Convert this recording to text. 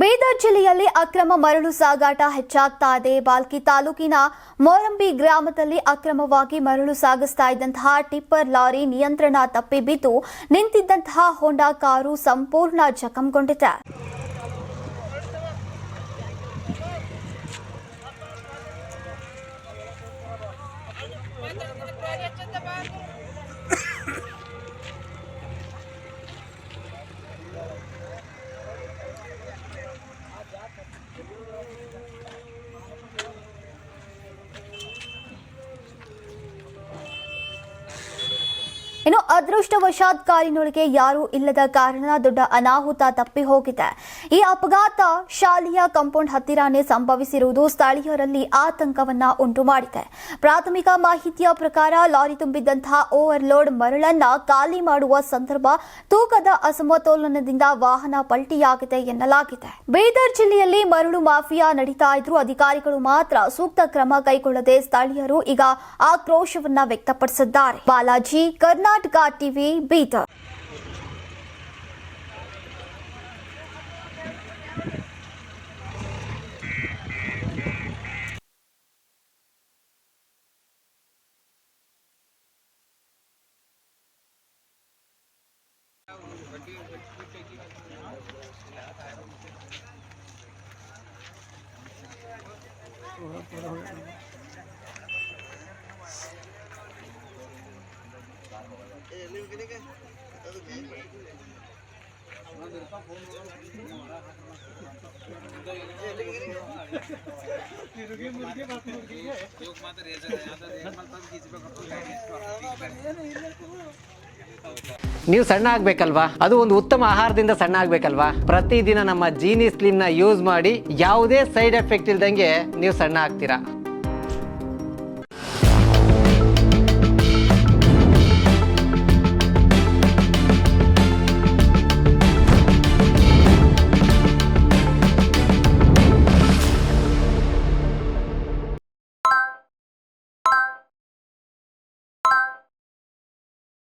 ಬೀದರ್ ಜಿಲ್ಲೆಯಲ್ಲಿ ಅಕ್ರಮ ಮರಳು ಸಾಗಾಟ ಹೆಚ್ಚಾಗ್ತಾ ಇದೆ. ಬಾಲ್ಕಿ ತಾಲೂಕಿನ ಮೋರಂಬಿ ಗ್ರಾಮದಲ್ಲಿ ಅಕ್ರಮವಾಗಿ ಮರಳು ಸಾಗಿಸ್ತಾ ಇದ್ದಂತಹ ಟಿಪ್ಪರ್ ಲಾರಿ ನಿಯಂತ್ರಣ ತಪ್ಪಿ ಬಿದ್ದು ನಿಂತಿದ್ದಂತಹ ಹೋಂಡಾ ಕಾರು ಸಂಪೂರ್ಣ ಜಖಂಗೊಂಡಿದೆ. ಇನ್ನು ಅದೃಷ್ಟವಶಾತ್ ಕಾರಿನೊಳಗೆ ಯಾರೂ ಇಲ್ಲದ ಕಾರಣ ದೊಡ್ಡ ಅನಾಹುತ ತಪ್ಪಿ ಹೋಗಿದೆ. ಈ ಅಪಘಾತ ಶಾಲೆಯ ಕಾಂಪೌಂಡ್ ಹತ್ತಿರನೇ ಸಂಭವಿಸಿರುವುದು ಸ್ಥಳೀಯರಲ್ಲಿ ಆತಂಕವನ್ನ ಉಂಟು ಮಾಡಿದೆ. ಪ್ರಾಥಮಿಕ ಮಾಹಿತಿಯ ಪ್ರಕಾರ ಲಾರಿ ತುಂಬಿದ್ದಂತಹ ಓವರ್ಲೋಡ್ ಮರಳನ್ನ ಖಾಲಿ ಮಾಡುವ ಸಂದರ್ಭ ತೂಕದ ಅಸಮತೋಲನದಿಂದ ವಾಹನ ಪಲ್ಟಿಯಾಗಿದೆ ಎನ್ನಲಾಗಿದೆ. ಬೀದರ್ ಜಿಲ್ಲೆಯಲ್ಲಿ ಮರಳು ಮಾಫಿಯಾ ನಡೀತಾ ಇದ್ರು ಅಧಿಕಾರಿಗಳು ಮಾತ್ರ ಸೂಕ್ತ ಕ್ರಮ ಕೈಗೊಳ್ಳದೆ ಸ್ಥಳೀಯರು ಈಗ ಆಕ್ರೋಶವನ್ನ ವ್ಯಕ್ತಪಡಿಸಿದ್ದಾರೆ. ಬಾಲಾಜಿ, ಕರ್ನಾಟಕ ಟಿವಿ, ಬೀದರ್. ನೀವು ಸಣ್ಣ ಆಗ್ಬೇಕಲ್ವಾ? ಅದು ಒಂದು ಉತ್ತಮ ಆಹಾರದಿಂದ ಸಣ್ಣ ಆಗ್ಬೇಕಲ್ವಾ? ಪ್ರತಿದಿನ ನಮ್ಮ ಜೀನಿ ಸ್ಲಿಮ್ ನ ಯೂಸ್ ಮಾಡಿ ಯಾವುದೇ ಸೈಡ್ ಎಫೆಕ್ಟ್ ಇಲ್ದಂಗೆ ನೀವು ಸಣ್ಣ ಆಗ್ತೀರಾ.